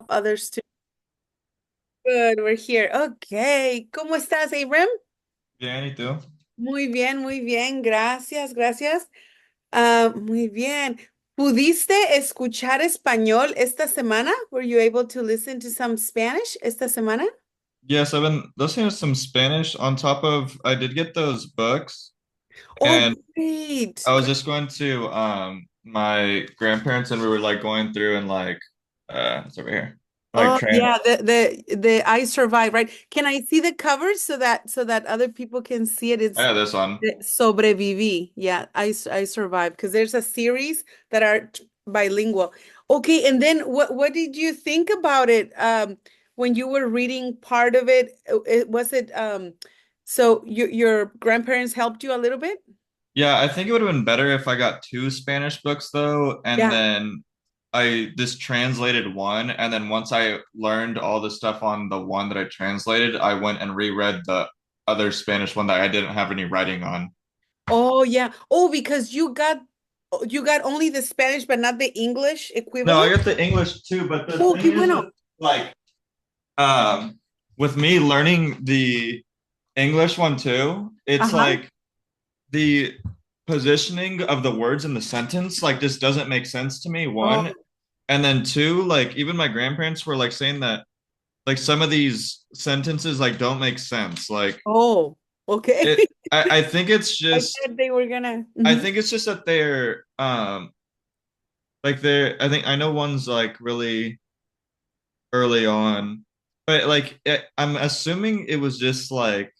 others too. Good, we're here. Okay. ¿Cómo estás, Abram? Bien, ¿y tú? Muy bien. Gracias, gracias. Muy bien. ¿Pudiste escuchar español esta semana? Were you able to listen to some Spanish esta semana? Yes, I've been listening to some Spanish on top of I did get those books Oh, and great. I was Great. just going to my grandparents and we were like going through and like it's over here. Like Oh, train. yeah, the I Survive, right? Can I see the cover so that other people can see it? I It's got this one. Sobreviví. Yeah, I survived because there's a series that are bilingual. Okay, and then what did you think about it when you were reading part of it? Was it so your grandparents helped you a little bit? Yeah, I think it would have been better if I got two Spanish books though, and Yeah. then I just translated one, and then once I learned all the stuff on the one that I translated, I went and reread the other Spanish one that I didn't have any writing on. Oh, yeah. Oh, because you got only the Spanish but not the English No, I equivalent? got the English too, but the Oh, qué thing is with bueno. like with me learning the English one too, it's Ajá. like the positioning of the words in the sentence like just doesn't make sense to me, one. Oh, And then two, like even my grandparents were like saying that like some of these sentences like don't make sense. Like oh, okay. it I think it's I just thought they were gonna. I Mhm. think it's just that they're like they're I think I know one's like really early on. But like I'm assuming it was just like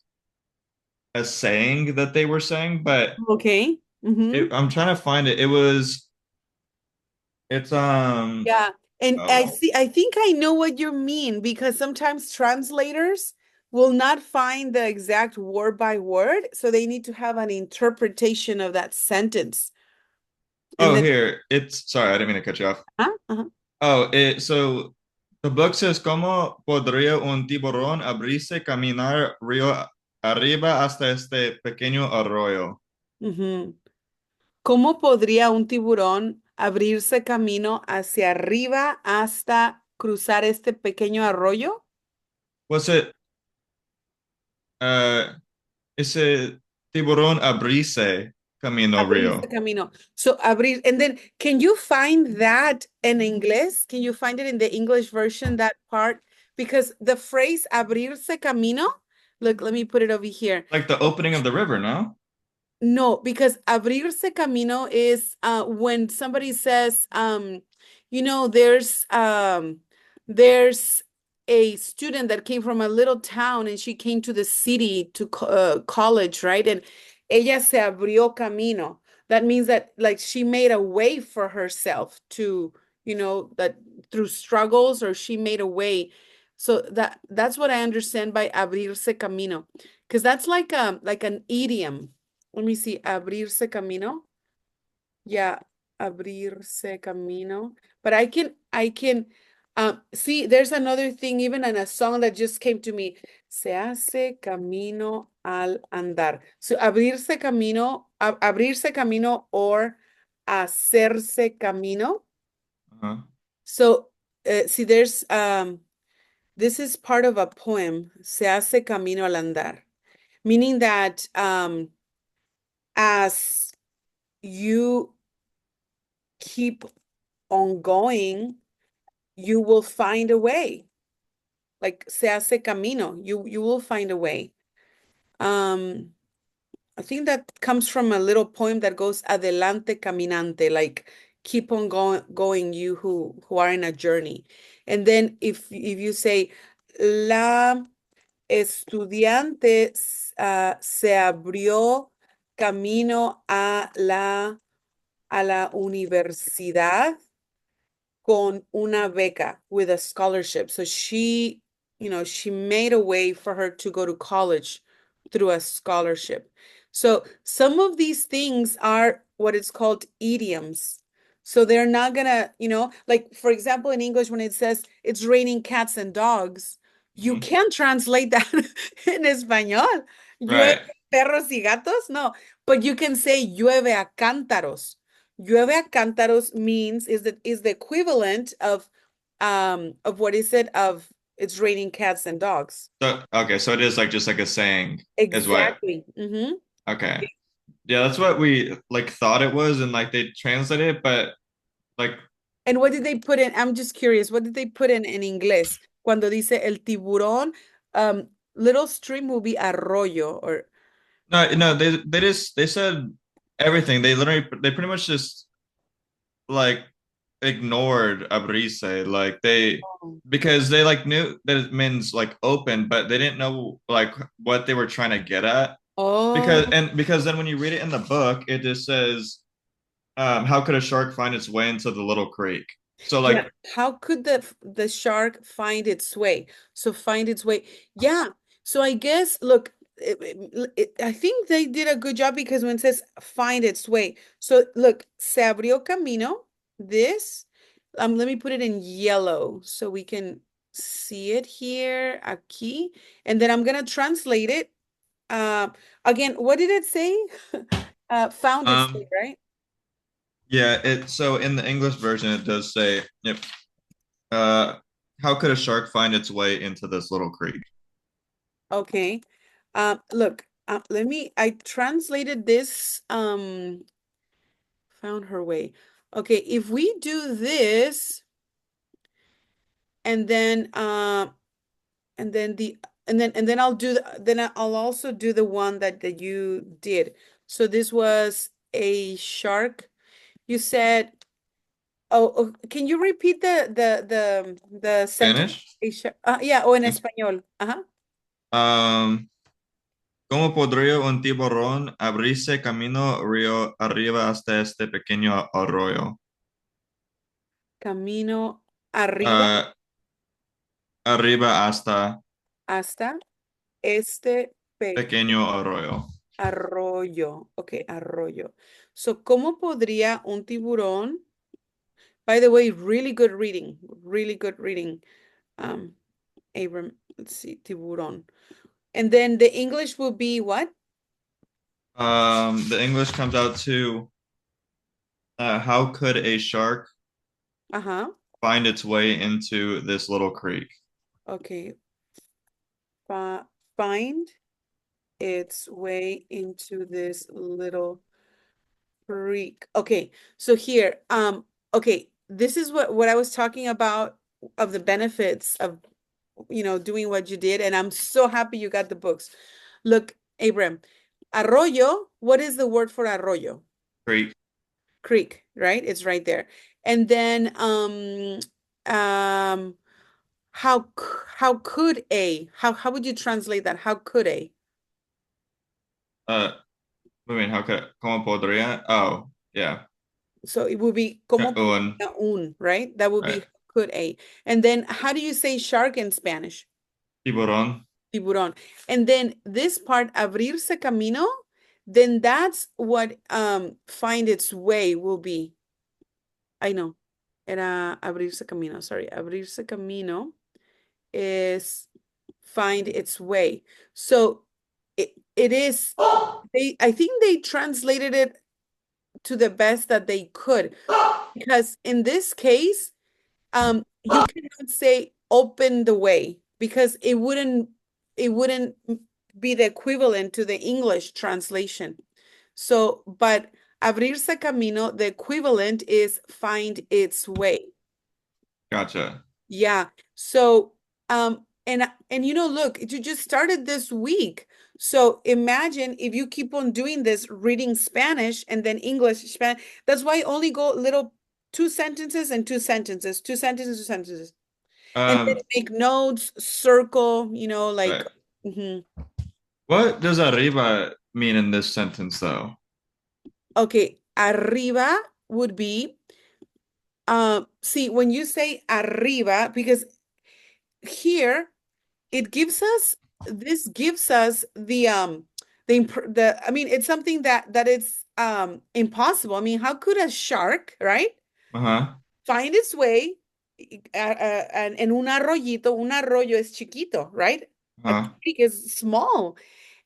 a saying that they were saying, but Okay. I'm trying to find it. It's Yeah. And I oh see, I think I know what you mean because sometimes translators will not find the exact word by word, so they need to have an interpretation of that sentence. And oh then, here it's sorry, I didn't mean to cut you off. huh? Uh-huh. Oh, so the book says ¿Cómo podría un tiburón abrirse caminar río arriba hasta este pequeño arroyo? Ujú. ¿Cómo podría un tiburón abrirse camino hacia arriba hasta cruzar este pequeño arroyo? Was it uh ese tiburón abrirse camino Abrirse río? camino. So abrir, and then can you find that in English? Can you find it in the English version, that part? Because the phrase abrirse camino, look, let me put it over here. Like the opening of the river, no? No, because abrirse camino is when somebody says, there's a student that came from a little town and she came to the city to college, right? And ella se abrió camino. That means that like she made a way for herself to, that through struggles or she made a way. So that's what I understand by abrirse camino, because that's like an idiom. Let me see, abrirse camino. Yeah, abrirse camino. But I can see there's another thing even in a song that just came to me. Se hace camino al andar. So abrirse camino or hacerse camino. Uh-huh. So see this is part of a poem, Se hace camino al andar, meaning that as you keep on going, you will find a way. Like se hace camino, you will find a way. Um, I think that comes from a little poem that goes adelante caminante, like keep on going, you who are in a journey. And then if you say la estudiante se abrió camino a la universidad con una beca, with a scholarship. So she made a way for her to go to college through a scholarship. So some of these things are what is called idioms. So they're not gonna, like for example, in English, when it says it's raining cats and dogs, you Mhm. can't translate that in español. Llueve Right. perros y gatos, no. But you can say llueve a cántaros. Llueve a cántaros means is the equivalent of of what is it? Of it's raining cats and dogs. So okay, so it is like just like a saying is what Exactly. Mm-hmm. okay. Yeah, that's what we like thought it was and like they translated it, but like And what did they put in? I'm just curious. What did they put in inglés? Cuando dice el tiburón, little stream will be arroyo or no, they just they said everything. They literally they pretty much just like ignored abrise. Like they oh, because they like knew that it means like open, but they didn't know like what they were trying to get at. oh, Because then when you read it in the book, it just says, how could a shark find its way into the little creek? So yeah. like How could the shark find its way? So find its way. Yeah. So I guess look, I think they did a good job because when it says find its way. So look, se abrió camino. This, let me put it in yellow so we can see it here, aquí, and then I'm gonna translate it. Uh, Again, what did it say? Found its way, um right? yeah, it so in the English version it does say, yep, uh how could a shark find its way into this little creek? Okay. Look, I translated this, found her way. Okay, if we do this and then, and then the, and then I'll do, then I'll also do the one that you did. So this was a shark. You said, can you repeat the sentence? Spanish? Yeah, o en Yes. español. Ajá. ¿Cómo podría un tiburón abrirse camino río arriba hasta este pequeño arroyo? Camino arriba Ah, arriba hasta hasta este pequeño arroyo. arroyo. Ok, arroyo. So, ¿cómo podría un tiburón? By the way, really good reading. Really good reading. Um, Abram, let's see, tiburón. And then the English will be what? The English comes out to how could a shark Uh-huh. find its way into this little creek? Okay. Find its way into this little creek. Okay. So here, okay, this is what I was talking about of the benefits of doing what you did. And I'm so happy you got the books. Look, Abram, arroyo, what is the word for arroyo? Creek. Creek, right? It's right there. And then um how could a how would you translate that? How could a? Uh, I mean, how could cómo podría? Oh, yeah. So it would be como Un, podría un, right? That would be right. could a. And then how do you say shark in Spanish? Tiburón. Tiburón. And then this part, abrirse camino, then that's what find its way will be. I know. Era abrirse camino, sorry. Abrirse camino is find its way. So it is I think they translated it to the best that they could because in this case you cannot say open the way because it wouldn't be the equivalent to the English translation. So, but abrirse camino, the equivalent is find its way. Gotcha. Yeah. So, and look, you just started this week. So imagine if you keep on doing this, reading Spanish and then English, Spanish. That's why I only go little two sentences and two sentences, two sentences, two sentences. And then Um, make notes, circle, like, right. mhm. What does arriba mean in this sentence, though? Okay, arriba would be, see, when you say arriba, because here this gives us I mean, it's something that it's impossible. I mean, how could a shark, right, Uh-huh. find its way and en un arroyito? Un arroyo es chiquito, right? A Uh-huh. creek is small.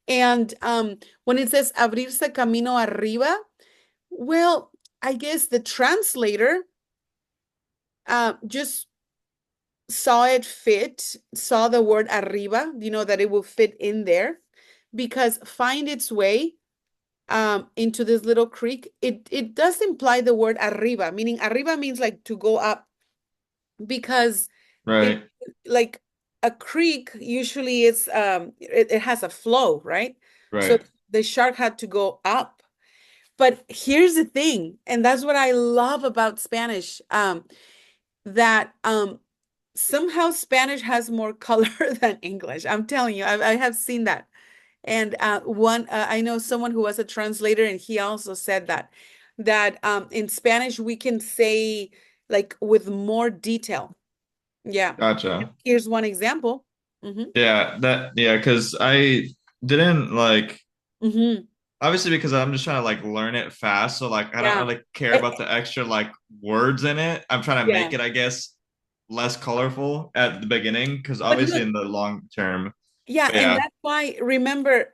And when it says abrirse camino arriba, well, I guess the translator just saw it fit, saw the word arriba, that it will fit in there because find its way into this little creek. It does imply the word arriba, meaning arriba means like to go up because it Right. like a creek usually it has a flow, right? So Right. the shark had to go up. But here's the thing, and that's what I love about Spanish, that somehow Spanish has more color than English. I'm telling you, I have seen that. And I know someone who was a translator, and he also said that in Spanish we can say like with more detail. Yeah. Gotcha. Here's one example. Mm-hmm. Yeah, because I didn't like Mm-hmm. obviously because I'm just trying to like learn it fast, so like I don't Yeah. really care Eh, about the extra like words in it. I'm trying to make yeah. it, I guess, less colorful at the beginning because But obviously look, in the long term. yeah, But and yeah, that's why remember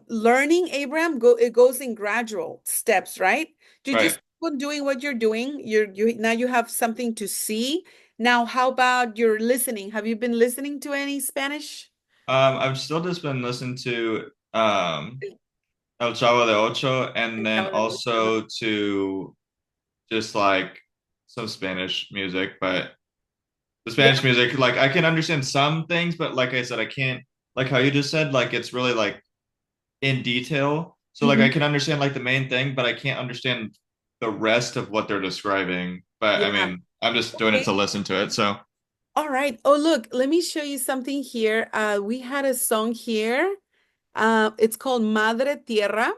learning, Abraham, it goes in gradual steps, right? You just right. keep on doing what you're doing. You now you have something to see. Now, how about your listening? Have you been listening to any Spanish? I've still just been listening to El Chavo de Ocho and then Uh-huh. also to just like some Spanish music, but the Yeah. Spanish music, like I can understand some things, but like I said, I can't like how you just said, like it's really like in detail. So like I Mhm. can understand like the main thing, but I can't understand the rest of what they're describing. But I Yeah. mean, I'm just doing it Okay. to listen to it. So All right. Oh, look, let me show you something here. We had a song here. It's called Madre Tierra.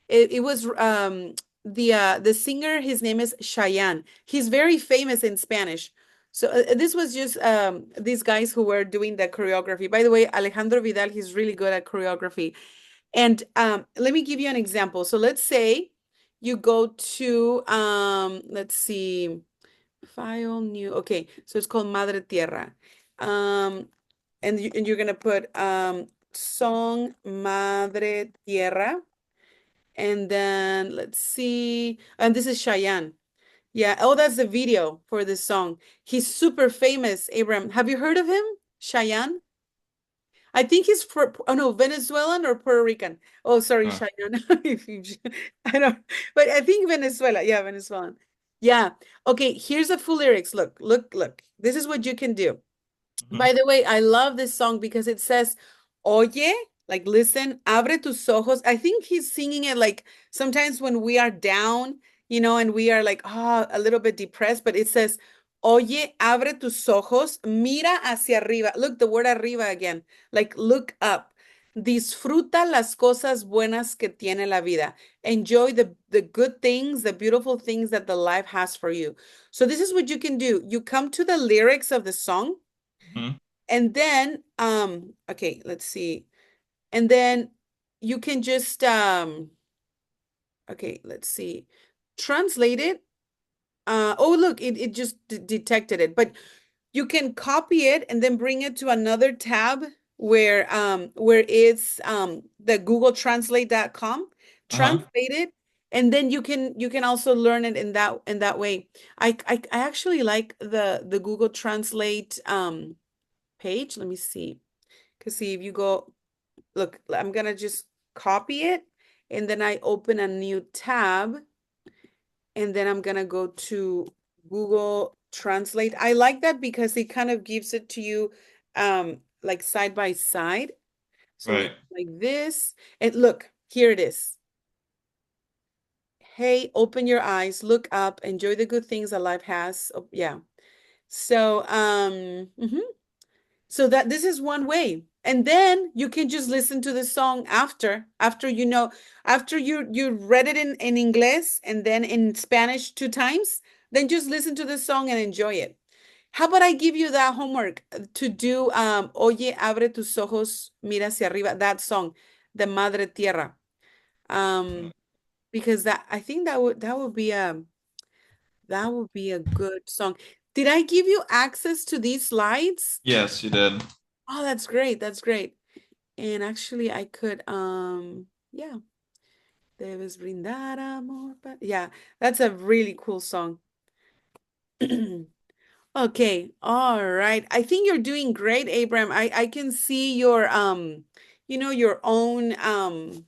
It was the singer, his name is Cheyenne. He's very famous in Spanish. So this was just these guys who were doing the choreography. By the way, Alejandro Vidal, he's really good at choreography. And let me give you an example. So let's say you go to let's see, file new. Okay, so it's called Madre Tierra. Um, and you're gonna put song Madre Tierra. And then let's see. And this is Cheyenne. Yeah. Oh, that's the video for this song. He's super famous, Abraham. Have you heard of him? Cheyenne? I think he's oh no, Venezuelan or Puerto Rican. Oh, sorry, uh, Cheyenne. If you, I don't, but I think Venezuela. Yeah, Venezuelan. Yeah. Okay, here's the full lyrics. Look, look, look. This is what you can do. mhm. By the way, I love this song because it says, Oye, like listen, abre tus ojos. I think he's singing it like sometimes when we are down, and we are like, a little bit depressed, but it says, Oye, abre tus ojos, mira hacia arriba. Look, the word arriba again, like look up. Disfruta las cosas buenas que tiene la vida. Enjoy the good things, the beautiful things that the life has for you. So this is what you can do. You come to the lyrics of the song, Mhm. and then, okay, let's see. And then you can just, okay, let's see. Translate it. Oh, look, it just detected it. But you can copy it and then bring it to another tab where it's the googletranslate.com. Uh-huh. Translate it, and then you can also learn it in that way. I actually like the Google Translate page. Let me see. Because see, if you go, look, I'm gonna just copy it, and then I open a new tab, and then I'm gonna go to Google Translate. I like that because it kind of gives it to you like side by side. So Right. like this, and look, here it is. Hey, open your eyes, look up, enjoy the good things that life has. Oh, yeah. So So that this is one way. And then you can just listen to the song after after you read it in English and then in Spanish two times, then just listen to the song and enjoy it. How about I give you that homework to do Oye, abre tus ojos, mira hacia arriba, that song, the Madre Tierra. Um, because that I think that would be a good song. Did I give you access to these slides? Yes, you did. Oh, that's great. That's great. And actually, I could, yeah, debes brindar amor. Yeah, that's a really cool song. Okay, all right. I think you're doing great, Abram. I can see your your own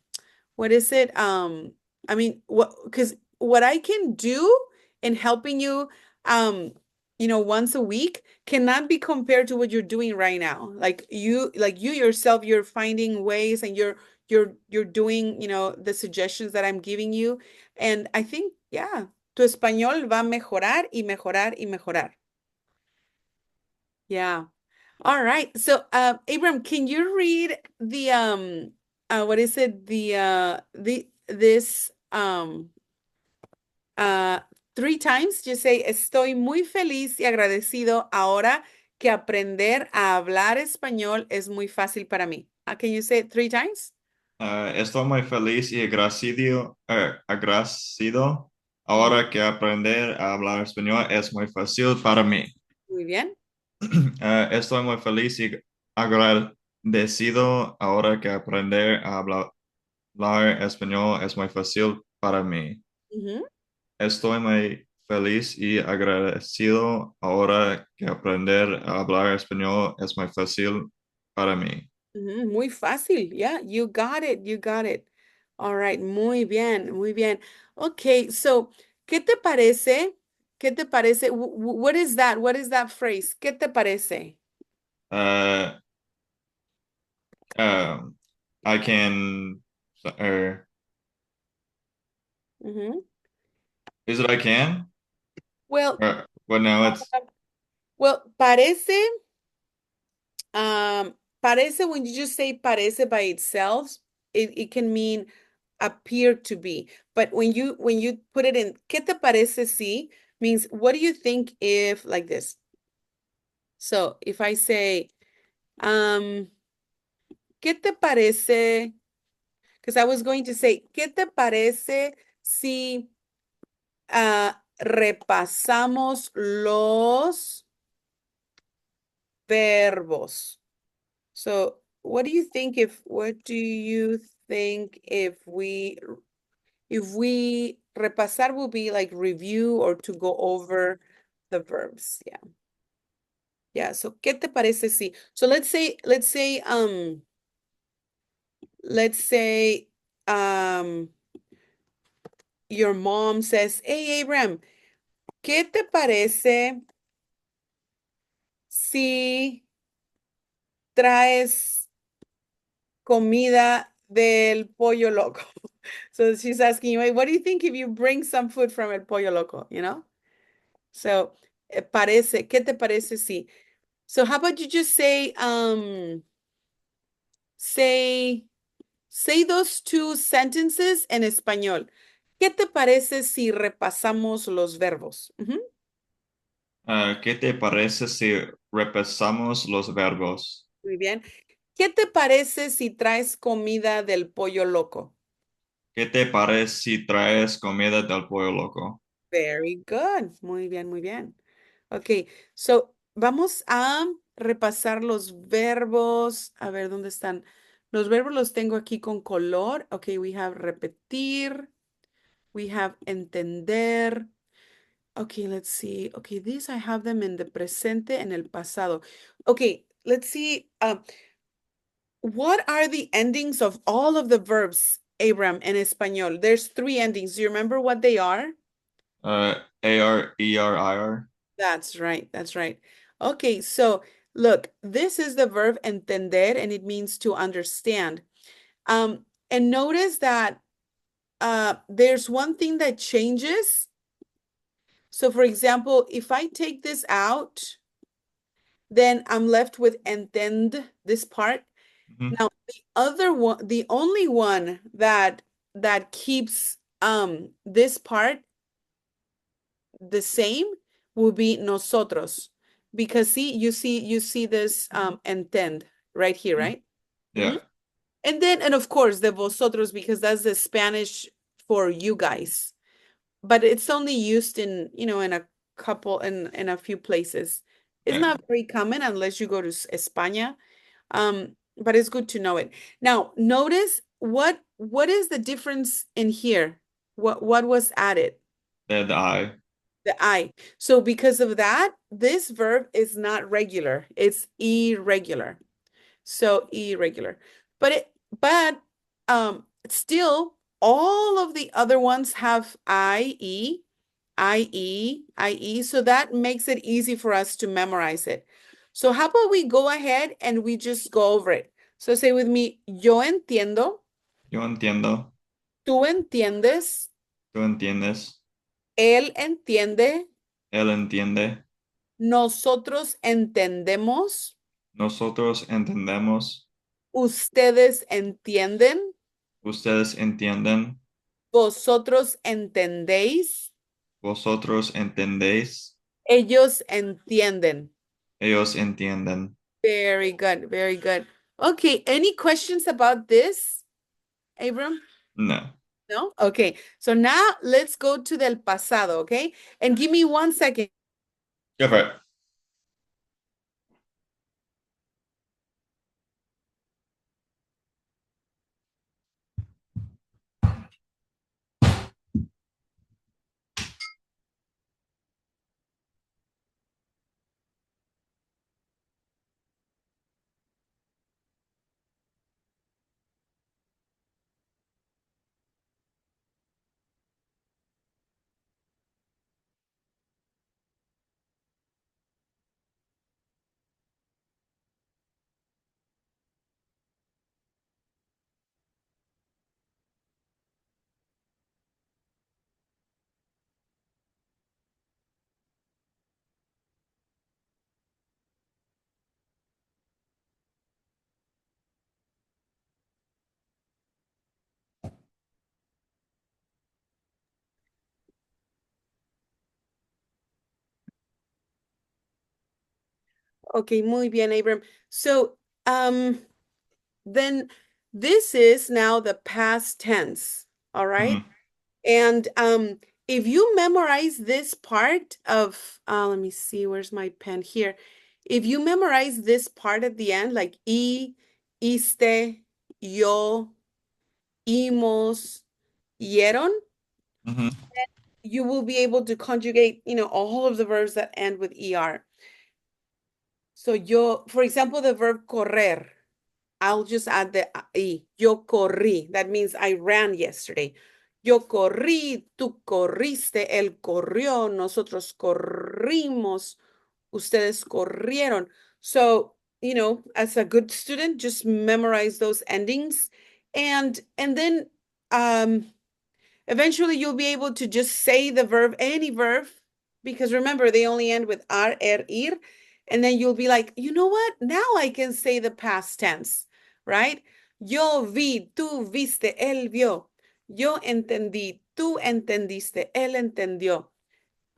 what is it? I mean, what because what I can do in helping you um once a week cannot be compared to what you're doing right now. Like you yourself, you're finding ways and you're doing, the suggestions that I'm giving you. And I think, yeah, tu español va a mejorar y mejorar y mejorar. Yeah. All right. So, Abram, can you read the what is it? The this uh three times. Just say, estoy muy feliz y agradecido ahora que aprender a hablar español es muy fácil para mí. Can you say it three times? Estoy muy feliz y agradecido Ujú. ahora que aprender a hablar español es muy fácil para mí. Muy bien. Estoy muy feliz y agradecido ahora que aprender a hablar español es muy fácil para mí. Ujú, Estoy muy feliz y agradecido ahora que aprender a hablar español es muy fácil para mí. ujú. Muy fácil. Yeah, you got it. You got it. All right. Muy bien. Muy bien. Okay, so, ¿qué te parece? ¿Qué te parece? What is that? What is that phrase? ¿Qué te parece? Uh, um, I can, or Ujú. is it I can? Well, Well, no, it's parece, parece when you just say parece by itself, it can mean appear to be. But when you put it in, ¿qué te parece si means what do you think if like this? So if I say, um, ¿qué te parece? Because I was going to say, ¿qué te parece si repasamos los verbos? So, what do you think if we repasar will be like review or to go over the verbs? Yeah. Yeah. So, ¿qué te parece si? So let's say your mom says, "Hey, Abram, ¿qué te parece si traes comida del pollo loco?" So she's asking you, "Hey, what do you think if you bring some food from el pollo loco?" So, ¿qué te parece si? So how about you just say, say those two sentences en español. ¿Qué te parece si repasamos los verbos? Ujú. ¿qué te parece si repasamos los verbos? Muy bien. ¿Qué te parece si traes comida del pollo loco? ¿Qué te parece si traes comida del pollo loco? Very good. Muy bien, muy bien. Ok, so vamos a repasar los verbos. A ver, ¿dónde están? Los verbos los tengo aquí con color. Ok, we have repetir. We have entender. Okay, let's see. Okay, these I have them in the presente and el pasado. Okay, let's see. What are the endings of all of the verbs, Abram, in Espanol? There's three endings. Do you remember what they are? AR, ER, IR. That's right. That's right. Okay, so look, this is the verb entender, and it means to understand. And notice that there's one thing that changes. So, for example, if I take this out, then I'm left with entend, this part. Mhm. Now, the other one, the only one that keeps this part the same will be nosotros. Because see, you see this entend right here, Mhm. right? Mhm. Yeah, And of course the vosotros, because that's the Spanish for you guys. But it's only used in a couple in a few places. It's yeah. not very common unless you go to España. But it's good to know it. Now, notice what is the difference in here? What was added? The I. The I. So because of that, this verb is not regular. It's irregular. So irregular. But still all of the other ones have IE. So that makes it easy for us to memorize it. So how about we go ahead and we just go over it. So say with me, yo entiendo, Yo entiendo, tú entiendes, tú entiendes, él entiende, él entiende, nosotros entendemos, nosotros entendemos, ustedes entienden, ustedes entienden, vosotros entendéis, vosotros entendéis, ellos entienden. ellos entienden. Very good, very good. Okay, any questions about this, Abram? No. No? Okay, so now let's go to del pasado, okay? And give me 1 second. Go for it. Okay, muy bien, Abram. So, then this is now the past tense, all right? Mhm. And if you memorize this part of, let me see, where's my pen here? If you memorize this part at the end, like iste, yo, imos, yeron, Mhm. you will be able to conjugate, all of the verbs that end with er. So yo, for example, the verb correr, I'll just add the I. Yo corrí. That means I ran yesterday. Yo corrí, tú corriste, él corrió, nosotros corrimos, ustedes corrieron. So, as a good student, just memorize those endings and then eventually you'll be able to just say the verb, any verb, because remember they only end with ir, and then you'll be like, you know what? Now I can say the past tense, right? Yo vi, tú viste, él vio. Yo entendí, tú entendiste, él entendió.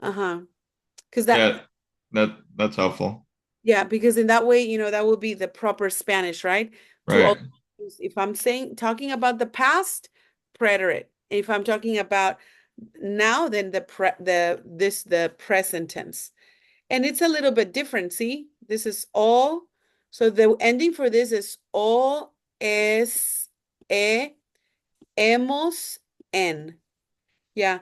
Uh-huh. Because Yeah, that's helpful. yeah, because in that way, that will be the proper Spanish, right? To Right. also use, if I'm talking about the past, preterite. If I'm talking about now, then the present tense. And it's a little bit different. See, this is all. So the ending for this is all es, hemos, en. Yeah,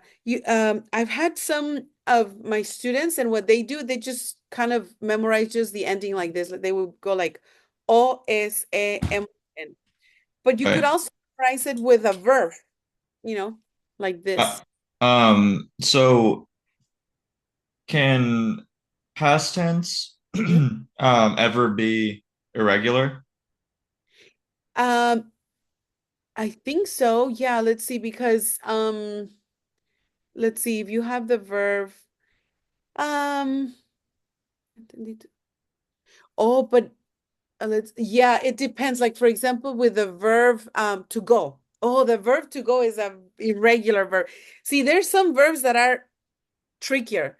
I've had some of my students, and what they do, they just kind of memorize just the ending like this. Like they would go like O S A M N. But you could Right. also memorize it with a verb, like Uh, this. so can past tense Mhm. ever be irregular? Um, I think so. Yeah, let's see, because let's see if you have the verb. Um, oh, but yeah, it depends. Like for example, with the verb to go. Oh, the verb to go is a irregular verb. See, there's some verbs that are trickier.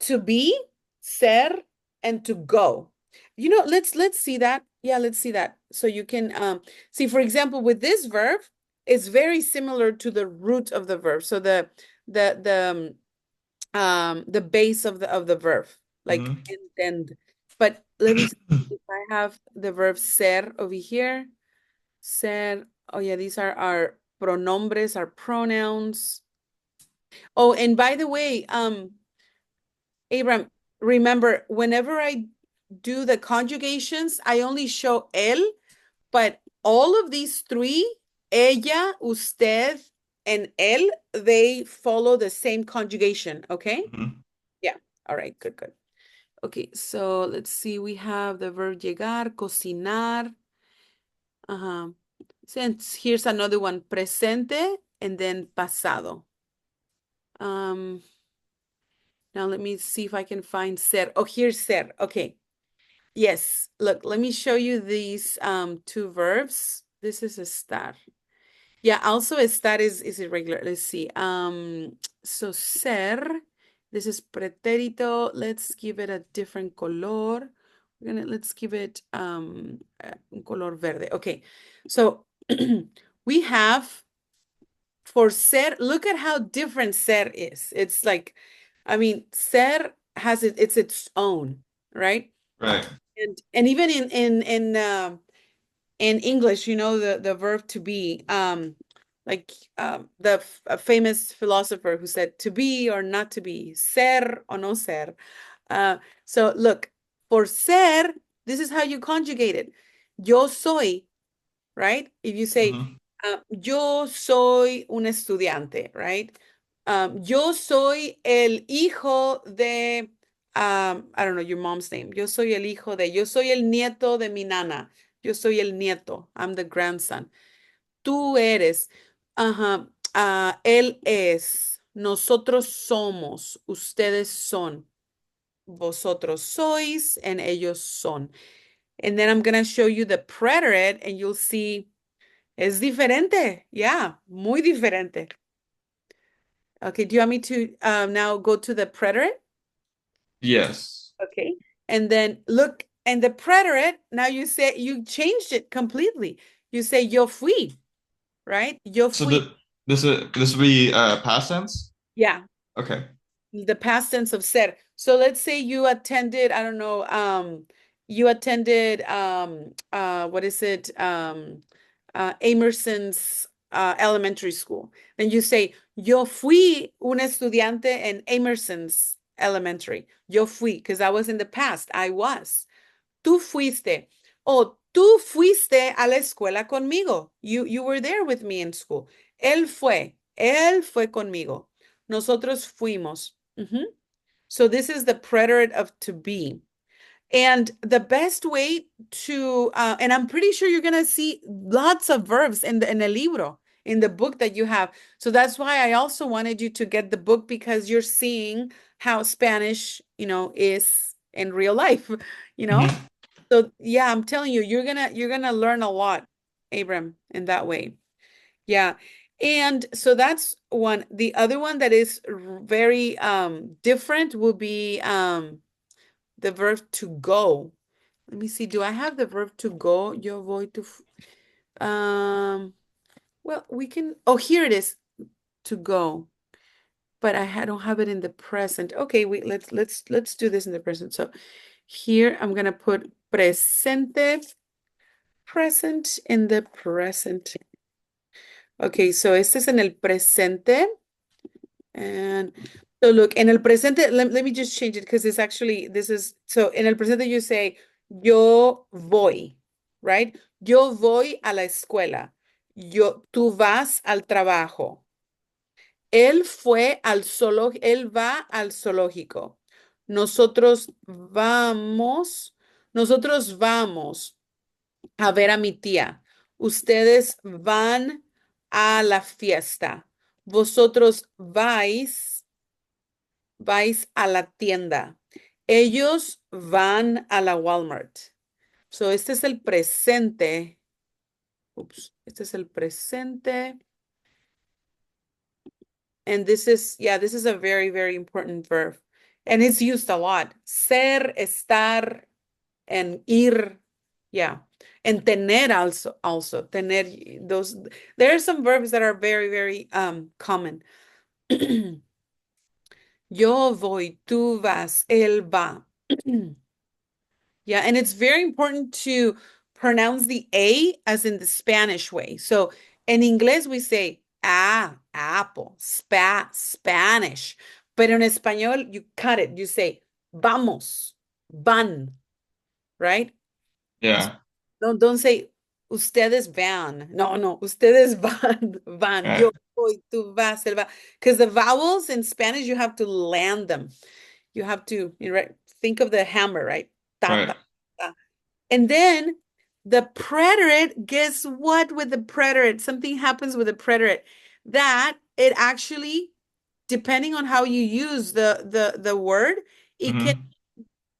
To be, ser, and to go. Let's see that. Yeah, let's see that. So you can see, for example, with this verb, it's very similar to the root of the verb. So the base of the verb, like Hmm. intend. But let me see if I have the verb ser over here. Ser. Oh yeah, these are our pronombres, our pronouns. Oh, and by the way, Abram, remember, whenever I do the conjugations, I only show él, but all of these three, ella, usted, and él, they follow the same conjugation, okay? Mhm. Yeah. All right, good, good. Okay, so let's see. We have the verb llegar, cocinar. Uh-huh. Since here's another one, presente and then pasado. Um, Now let me see if I can find ser. Oh, here's ser. Okay. Yes. Look, let me show you these two verbs. This is estar. Yeah, also estar is irregular. Let's see. So ser, this is pretérito. Let's give it a different color. Let's give it un color verde. Okay. So we have for ser, look at how different ser is. It's like, I mean, ser has it's its own, right? Right. And even in English, you know, the verb to be, like the a famous philosopher who said to be or not to be, ser o no ser. So look, for ser, this is how you conjugate it. Yo soy, right? If you say, Mhm. yo soy un estudiante, right? Yo soy el hijo de, I don't know your mom's name. Yo soy el hijo de, yo soy el nieto de mi nana. Yo soy el nieto. I'm the grandson. Tú eres. Ajá. Él es. Nosotros somos. Ustedes son. Vosotros sois and ellos son. And then I'm going to show you the preterite and you'll see es diferente. Yeah, muy diferente. Okay, do you want me to now go to the preterite? Yes. Okay. And then look, and the preterite, now you say you changed it completely. You say yo fui, right? Yo So fui. this would be past tense? Yeah, Okay. the past tense of ser. So let's say you attended, I don't know, you attended what is it? Emerson's elementary school. Then you say, yo fui un estudiante en Emerson's elementary. Yo fui, because I was in the past. I was. Tú fuiste. Oh, tú fuiste a la escuela conmigo. You were there with me in school. Él fue. Él fue conmigo. Nosotros fuimos. Mhm. So this is the preterite of to be. And the best way to, and I'm pretty sure you're gonna see lots of verbs in the libro, in the book that you have. So that's why I also wanted you to get the book because you're seeing how Spanish, you know, is in real life, you know? Mhm. So yeah, I'm telling you, you're gonna learn a lot, Abram, in that way. Yeah. And so that's one. The other one that is very different will be the verb to go. Let me see. Do I have the verb to go? Yo voy to well, we can oh here it is to go. But don't have it in the present. Okay, wait, let's do this in the present. So here I'm gonna put presente, present in the present. Okay, so este es en el presente. And so look, en el presente, let me just change it because it's actually, this is, so en el presente you say, yo voy, right? Yo voy a la escuela. Tú vas al trabajo. Él va al zoológico. Nosotros nosotros vamos a ver a mi tía. Ustedes van a la fiesta. Vosotros vais a la tienda. Ellos van a la Walmart. So, este es el presente. Oops, este es el presente. And this is a very, very important verb. And it's used a lot. Ser, estar, and ir. Yeah. And tener also. Tener those. There are some verbs that are very, very common. Yo voy, tú vas, él va. Yeah, and it's very important to pronounce the A as in the Spanish way. So in English, we say apple, Spanish. But in español, you cut it. You say, vamos, van, right? Yeah. Don't say, ustedes van. No, no, ustedes van, van. Yo Right. voy, tú vas, él va. Because the vowels in Spanish, you have to land them. You have to, right? Think of the hammer, right? Ta, Right. ta, ta. And then the preterite, guess what with the preterite? Something happens with the preterite that it actually, depending on how you use the word, it can Hmm.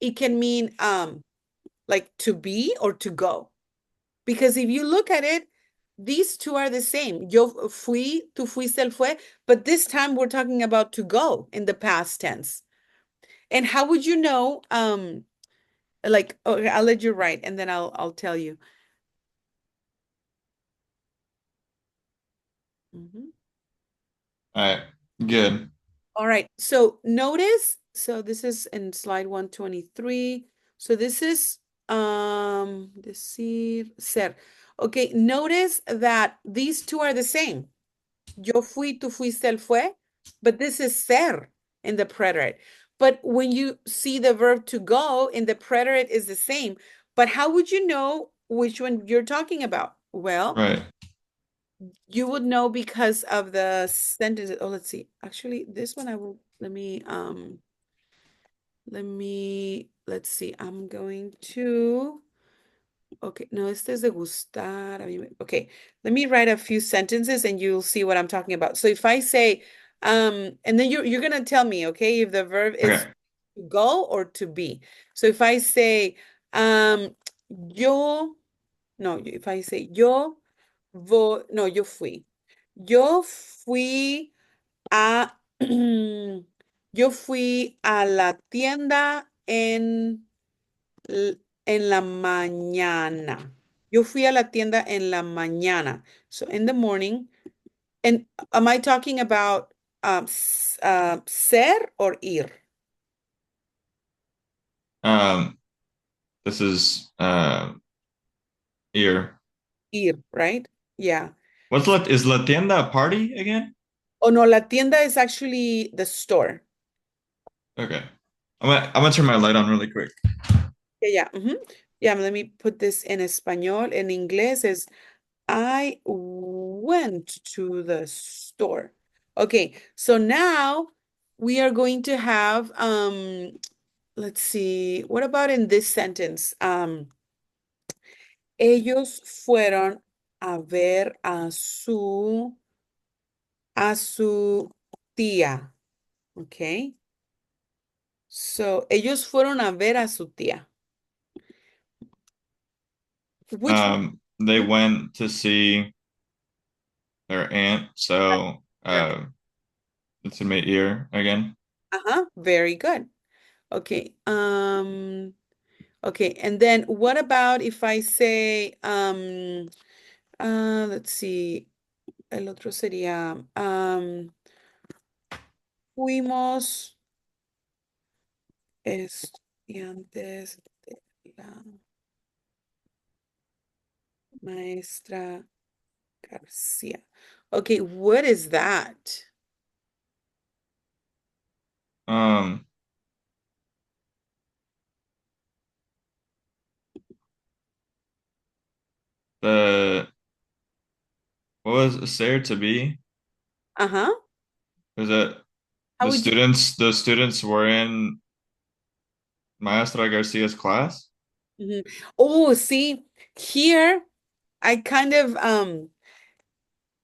it can mean like to be or to go. Because if you look at it, these two are the same. Yo fui, tú fuiste, él fue, but this time we're talking about to go in the past tense. And how would you know like okay, I'll let you write and then I'll tell you. Mhm. All right. Good. All right. So notice, so this is in slide 123. So this is decir, ser. Okay, notice that these two are the same. Yo fui, tú fuiste, él fue, but this is ser in the preterite. But when you see the verb to go in the preterite is the same. But how would you know which one you're talking about? Well, Right. you would know because of the sentence. Oh, let's see. Actually, this one I will let's see. I'm going to okay, no, este es de gustar. Okay, let me write a few sentences and you'll see what I'm talking about. So if I say, and then you're gonna tell me, okay, if the verb is Okay. to go or to be. So if I say, yo, no, if I say no, yo fui. Yo fui a, yo fui a la tienda en la mañana. Yo fui a la tienda en la mañana. So in the morning. And am I talking about ser or ir? Um, this is here. Ir, right? Yeah. Is La Tienda a party again? Oh no, la tienda is actually the store. Okay. I'm gonna turn my light on really quick. Yeah, yeah. Yeah, let me put this in español. En inglés es I went to the store. Okay, so now we are going to have let's see, what about in this sentence? Ellos fueron a ver a su tía. Okay. So, ellos fueron a ver a su tía. Which one? They went to see their aunt, so Perfect. it's gonna be ear again. Uh-huh. Very good. Okay. Okay. And then what about if I say, let's see, el otro sería, fuimos estudiantes de la maestra Garcia. Okay, what is that? Um, the what was there to be? Uh-huh. Was it How would you? the students were in Maestra Garcia's class? Mhm. Oh, see, here I kind of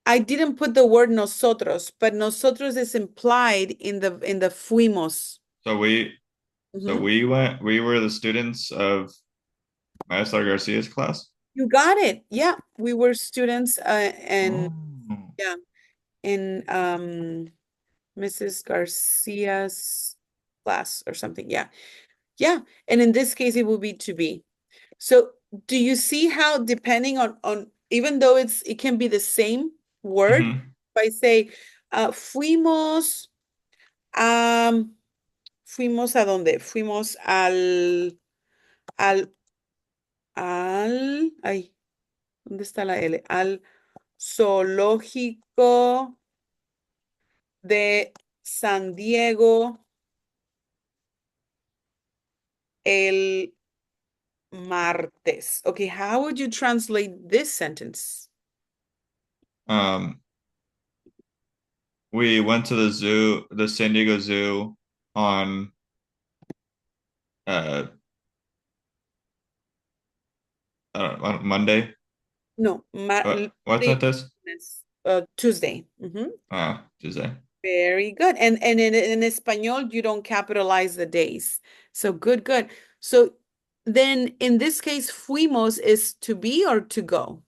I didn't put the word nosotros, but nosotros is implied in the fuimos. So we Mhm. we were the students of Maestra Garcia's class. You got it. Yeah, we were students and Oh. yeah, in Mrs. Garcia's class or something. Yeah. Yeah. And in this case, it will be to be. So do you see how depending on even though it can be the same word, Hmm. if I say um, fuimos a dónde? Fuimos al, ay, ¿dónde está la L? Al zoológico de San Diego el martes. Okay, how would you translate this sentence? Um, we went to the zoo, the San Diego Zoo on uh, I don't know, on Monday. No, What's that this? Tuesday. Tuesday. Very good. And in Espanol, you don't capitalize the days. So good, good. So then in this case, fuimos is to be or to go.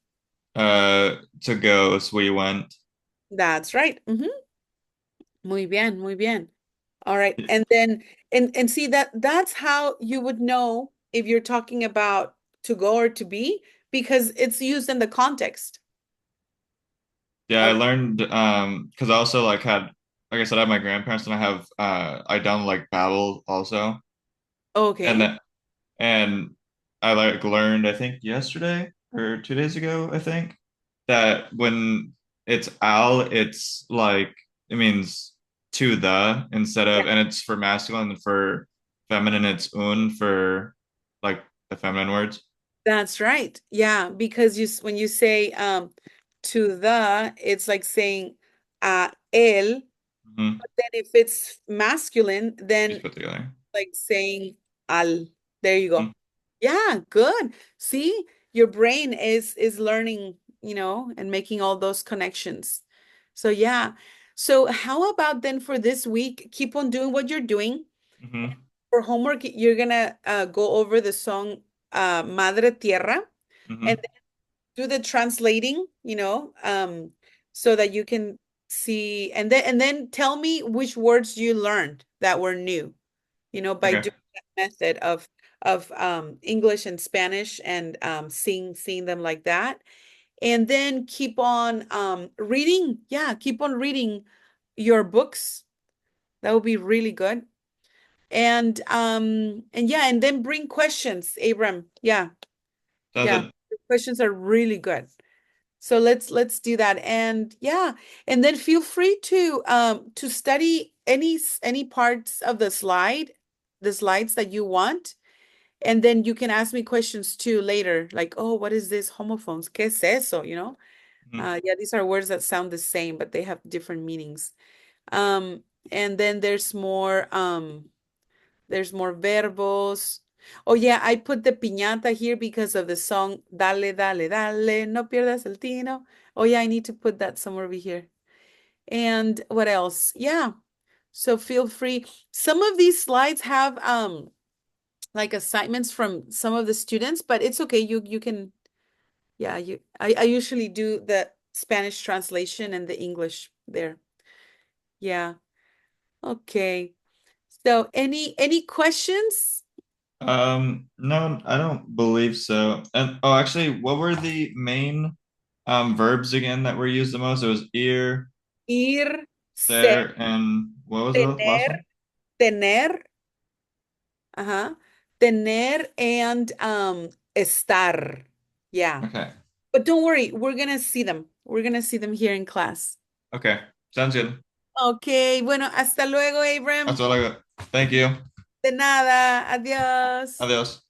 To go, so we went. That's right. Muy bien, muy bien. All right. And then and see that's how you would know if you're talking about to go or to be because it's used in the context. Yeah, I Of learned because I also like I said, I have my grandparents and I download like Babbel also. And okay. that and I like learned I think yesterday or 2 days ago, I think, that when it's al, it's like it means to the instead Yeah, of, and it's for masculine, and for feminine it's un for like the feminine words. that's right. Yeah, because when you say to the, it's like saying él. Mm-hmm. Then if it's masculine, Just then put together. like saying al. There you Mm-hmm. go. Yeah, good. See, your brain is learning, and making all those connections. So yeah. So how about then for this week, keep on doing what you're doing. Mm-hmm. For homework, you're gonna go over the song Madre Tierra and Mm-hmm. do the translating, so that you can see and then tell me which words you learned that were new, by Okay. doing that method of English and Spanish and seeing them like that. And then keep on reading. Yeah, keep on reading your books. That would be really good. And yeah, and then bring questions, Abram. Yeah, Sounds yeah. good. The questions are really good. So let's do that. And yeah, and then feel free to study any parts of the slides that you want. And then you can ask me questions too later, like, oh, what is this homophones? ¿Qué es eso? Mm-hmm. Yeah, these are words that sound the same, but they have different meanings. Um, and then there's more verbos. Oh yeah, I put the piñata here because of the song Dale, dale, dale, no pierdas el tino. Oh yeah, I need to put that somewhere over here. And what else? Yeah. So feel free. Some of these slides have like assignments from some of the students, but it's okay. You can, yeah, I usually do the Spanish translation and the English there. Yeah. Okay. So any questions? No, I don't believe so. And oh, actually, what were the main verbs again that were used the most? It was ir, Ir, ser, there, and what was the last tener, one? tener, uh-huh, tener and estar. Yeah. Okay. But don't worry, we're gonna see them. We're gonna see them here in class. Okay. Sounds good. Okay, bueno, hasta luego, That's Abram. all I got. Thank you. De nada, adiós. Adios.